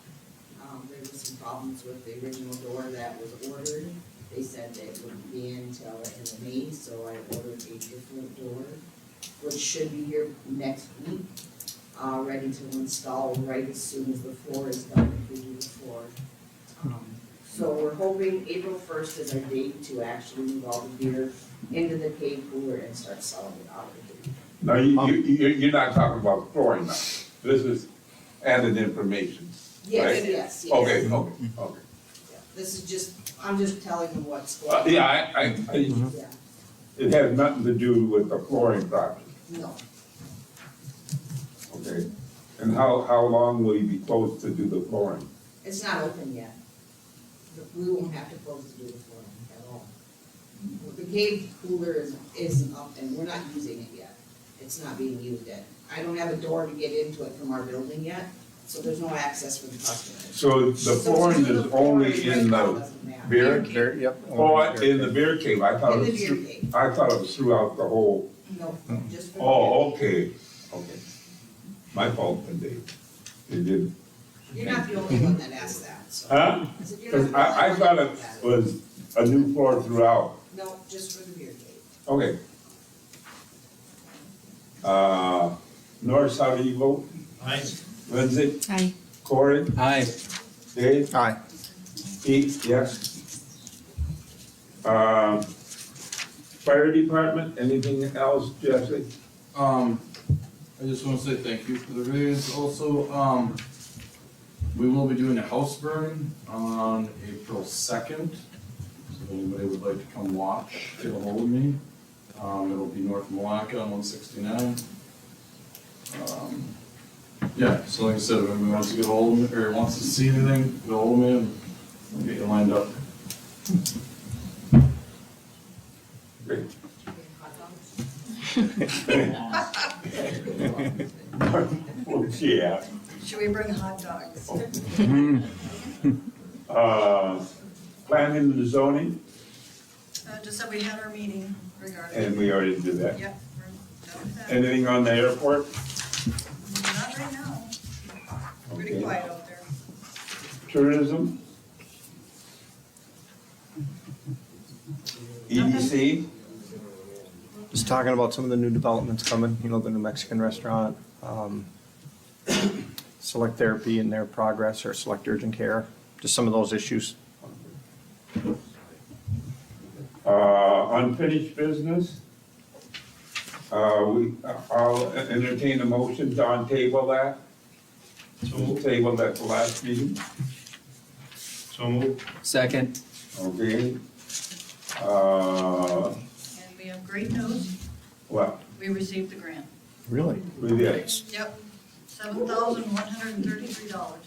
There was some problems with the original door that was ordered. They said that it wouldn't be in until the end of May, so I ordered a different door, which should be here next week, ready to install right as soon as the floor is done, if we do the floor. So we're hoping April 1st is our date to actually move all the beer into the cave cooler and start selling it out of the. No, you're not talking about flooring now. This is added information. Yes, Right. yes, yes. Okay. Yeah. This is just, I'm just telling them what's going on. Yeah, Yeah, it has nothing to do with the flooring project, no. okay? And how long will you be closed to do the flooring? It's not open yet. we won't have to close the door for them at all. The cave cooler is up and we're not using it yet. It's not being used yet. I don't have a door to get into it from our building yet, so there's no access for the customers. So the flooring is only in the beer? Yep. Oh, in the beer cave, I thought In it the was, beer cave. I thought it was throughout the whole, No, just for the oh, okay, okay. My fault, they did. You're not the only one that asked that, so. Huh? I said, you're Cause not the I only thought one it that was a new floor throughout. No, just for the beer cave. Okay. Norris, how do you vote? Aye. Lindsay? Aye. Corey? Aye. Dave? Aye. Pete, yes. Fire department, anything else, Jesse? I just wanna say thank you for the raise. Also, we will be doing a house burn on April 2nd. So if anybody would like to come watch, get a hold of me. It'll be north of Malacca on 169. Yeah, so like I said, if anybody wants to get a hold of me, or wants to see anything, get a hold of me and we'll get you lined up. Great. Yeah. Should we bring hot dogs? Planning and zoning, Just that we had our meeting regarding. and we already did that. Yep, we're done with that. Anything on the airport? Not right now. Pretty Okay. quiet out there. Tourism? EDC? Just talking about some of the new developments coming, you know, the new Mexican restaurant, select therapy in their progress or select urgent care, just some of those issues. Unfinished business? I'll entertain a motion to untable that. So we'll table that the last meeting, So moved. Second. okay? And we have great news. What, We received the grant. Really? we did? Yep, $7,133.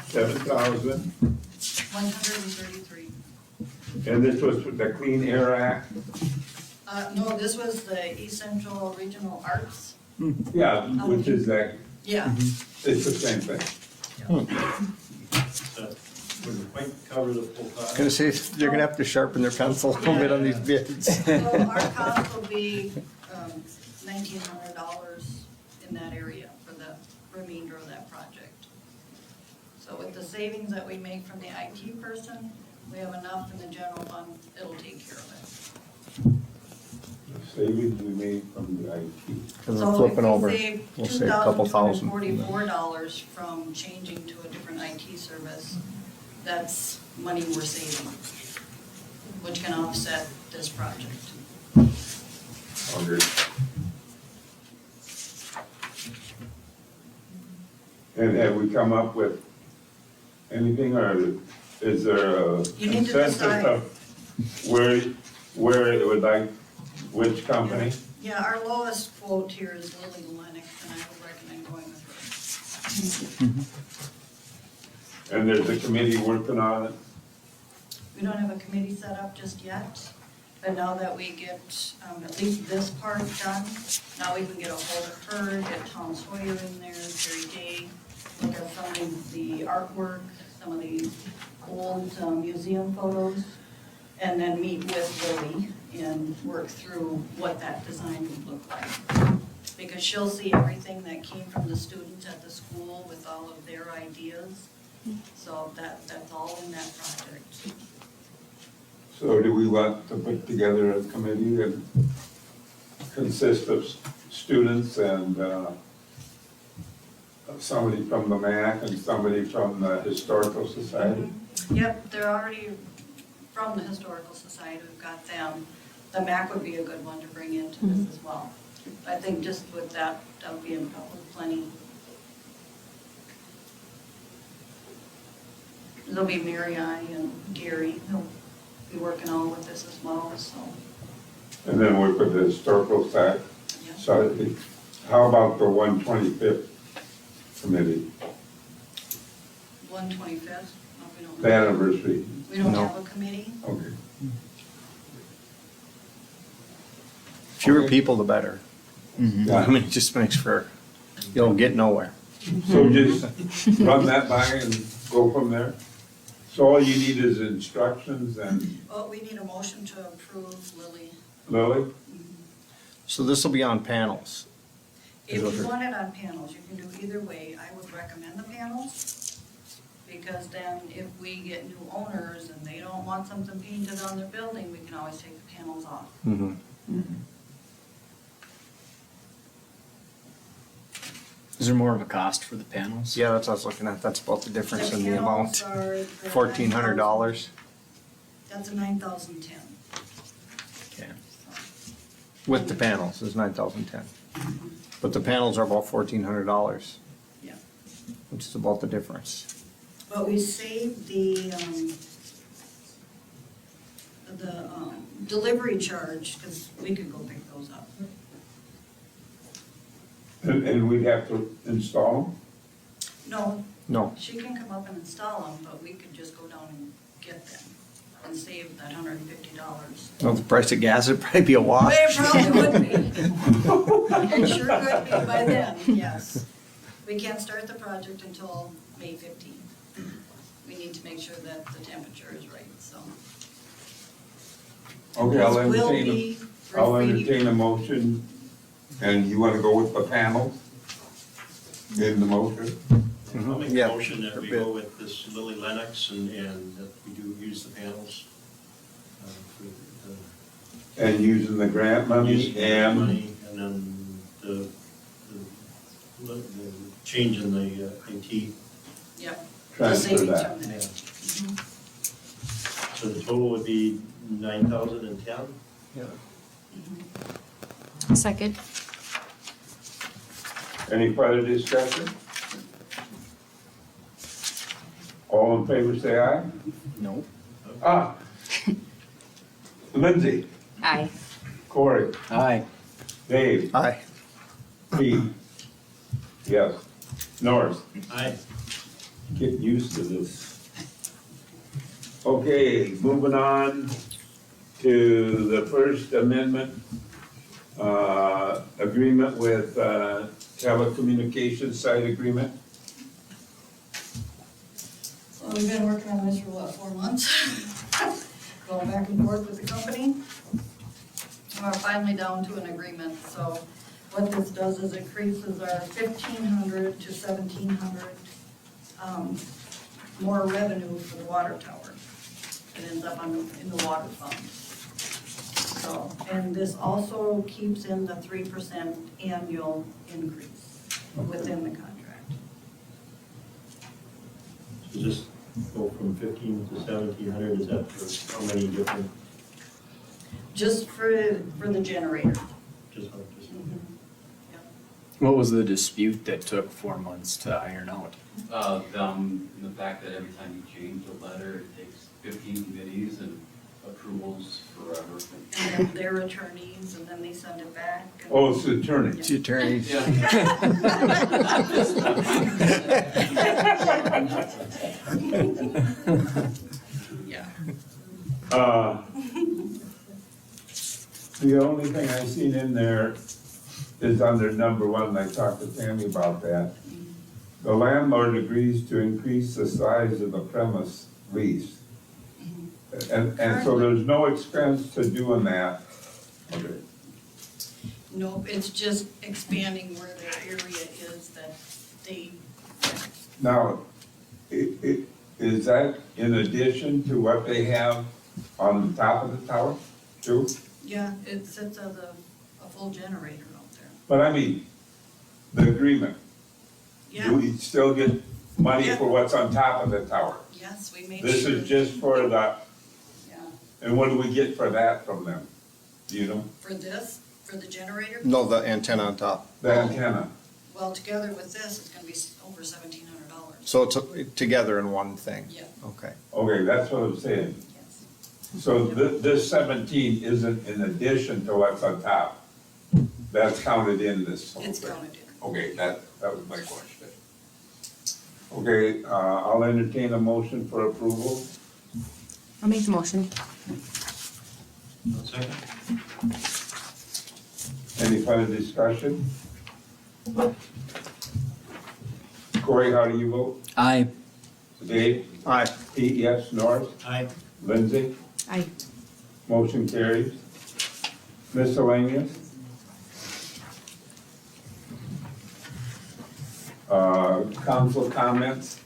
7,000, 133. and this was with the Clean Air Act? No, this was the East Central Regional Arts. Yeah, which is that, Yeah, it's the same thing. That wouldn't quite cover the full cost. Gonna say, they're gonna have to sharpen their pencil a little bit on these bids. so our cost will be $1,900 in that area for the remainder of that project. So with the savings that we make from the IT person, we have enough in the general fund, it'll take care of it. The savings we made from the IT. Cause we're flipping over, So if we we'll save save a couple thousand. $2,244 from changing to a different IT service, that's money we're saving, which can offset this project. Okay. And have we come up with anything, or is there a You need to consensus decide. of where it would like, which company? Yeah, our lowest quote here is Lily Lennox, and I would recommend going with her. And there's a committee working on it? We don't have a committee set up just yet, but now that we get at least this part done, now we can get a hold of her, get Tom Sawyer in there, Jerry Day, look at some of the artwork, some of the old museum photos, and then meet with Lily and work through what that design would look like. Because she'll see everything that came from the students at the school with all of their ideas. So that's all in that project. So do we want to put together a committee that consists of students and somebody from the MAC and somebody from the Historical Society? Yep, they're already from the Historical Society, we've got them. The MAC would be a good one to bring into this as well. I think just with that, that would be probably plenty. There'll be Mary I and Gary, they'll be working on with this as well, so. And then work with the Historical Society. How about the 125th committee? 125th. Oh, we don't The have- anniversary? We don't No. have a committee. Okay. Fewer people, the better. Yeah. I mean, it just makes for, you'll get nowhere. So just run that by and go from there? So all you need is instructions and Oh, we need a motion to approve Lily. Lily? So this will be on panels. If you want it on panels, you can do either way. I would recommend the panels, because then if we get new owners and they don't want something painted on their building, we can always take the panels off. Mhm. Is there more of a cost for the panels? Yeah, that's what I was looking at. That's about the difference in the panels amount. are $1,400 That's a 9,010. Okay. with the panels is 9,010. But the panels are about $1,400. Yeah. Which is about the difference. But we saved the delivery charge, because we could go pick those up. And we'd have to install them? No, No, she can come up and install them, but we could just go down and get them and save that $150. no, the price of gas would probably be a wash. It probably would be. It sure could be by then, yes. We can't start the project until May 15th. We need to make sure that the temperature is right, so. Okay, This will be I'll graffiti. entertain a motion, and you wanna go with the panels? In the motion? I'll make Yeah, a motion that we for bid. go with this Lily Lennox and that we do use the panels. For And using the grant the use money of the and, money, and then the change in the IT. Yep. The transfer savings that. from that. So the total would be 9,010. A second. Any further discussion? All in favor, say aye. No. Ah. Lindsay, Aye. Corey, Aye. Dave, Aye. Pete. Yes. Norris. Aye. Get used to this. Okay, moving on to the First Amendment, agreement with, Telecommunications site agreement. Well, we've been working on this for what, 4 months? Going back and forth with the company. We're finally down to an agreement, so what this does is increases our 1,500 to 1,700 more revenue for the water tower. It ends up in the water fund. So, and this also keeps in the 3% annual increase within the contract. So just go from 15 to 1,700, is that for how many different, Just for the generator. just What was the dispute that took 4 months to iron out? The fact that every time you change a letter, it takes 15 committees and approvals forever. And then their attorneys, and then they send it back. and- Oh, it's the attorney. It's the attorneys. Yeah. The only thing I seen in there is under number 1, and I talked to Tammy about that. The landlord agrees to increase the size of the premise lease. And so there's no expense to doing that. Okay. Nope, it's just expanding where their area is that they, Now, is that in addition to what they have on the top of the tower, too? yeah, it sits as a full generator out there. But I mean, the agreement, Yeah, do we still get money Yeah. for what's on top of the tower? yes, we made This sure. is just for the, Yeah, and what do we get for that from them? Do you know? for this, for the generator, No, the antenna on top. The antenna? well, together with this, it's gonna be over $1,700. So it's together in one thing? Yeah, Okay. Okay, that's what I'm saying. yes. So this 17 isn't in addition to what's on top? That's counted in this whole It's thing? counted in. Okay, that was my question. Okay, I'll entertain a motion for approval. I'll make the motion. One second. Any further discussion? Corey, how do you vote? Aye. Dave? Aye. Pete, yes. Norris? Aye. Lindsay? Aye. Motion carries. Miscellaneous? Council comments?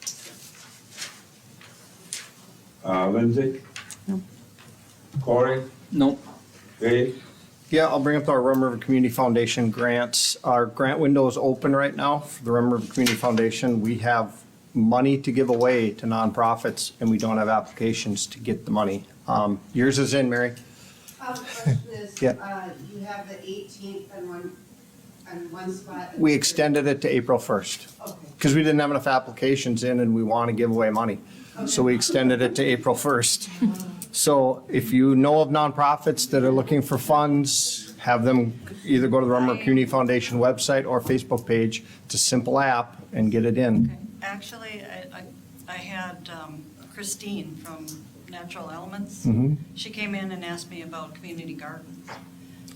Lindsay? No. Corey? Nope. Dave? Yeah, I'll bring up our Rum River Community Foundation grants. Our grant window is open right now for the Rum River Community Foundation. We have money to give away to nonprofits, and we don't have applications to get the money. Yours is in, Mary. Question is, Yeah. you have the 18th on one spot. We extended it to April 1st Okay. because we didn't have enough applications in and we want to give away money. So we extended it to April 1st. So if you know of nonprofits that are looking for funds, have them either go to the Rum River Community Foundation website or Facebook page. It's a simple app and get it in. Okay. Actually, I had Christine from Natural Elements. Mhm. She came in and asked me about community gardens.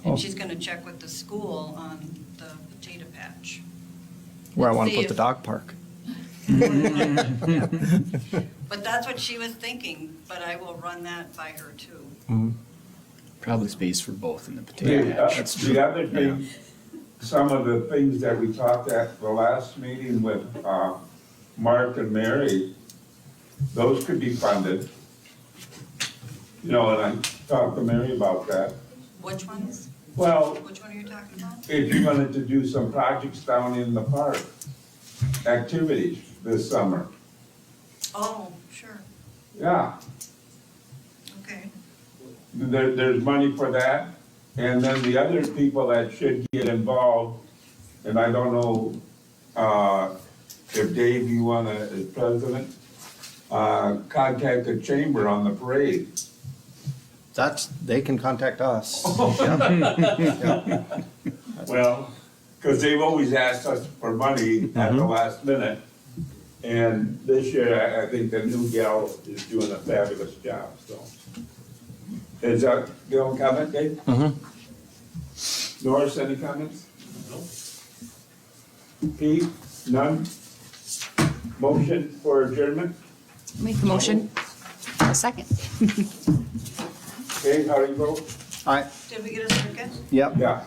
Oh. And she's gonna check with the school on the potato patch. Where I want to See put the if- dog park. But that's what she was thinking, but I will run that by her too. Mhm. Probably space for both in the potato patch. That's true. The other thing, some of the things that we talked at the last meeting with Mark and Mary, those could be funded. You know, and I talked to Mary about that. Which ones? Well, Which one are you talking about? if you wanted to do some projects down in the park, activities this summer, Oh, sure, yeah, okay. there's money for that. And then the other people that should get involved, and I don't know if Dave, you wanna, as president, contact the chamber on the parade. They can contact us. Well, because they've always asked us for money at the last minute. And this year, I think the new gal is doing a fabulous job, so. Is that, you don't comment, Dave? Norris, any comments? No. Pete, none? Motion for adjournment? Make the motion. A second. Dave, how do you vote? Aye. Did we get a second? Yep. Yeah.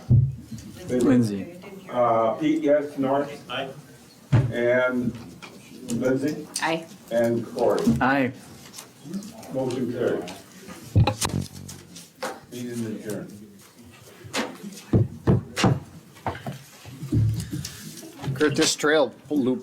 Lindsay. Okay, I didn't hear. Pete, yes, Norris, Aye. and Lindsay, Aye. and Corey. Aye. Motion carried. Meeting adjourned. Kurt, this trail loop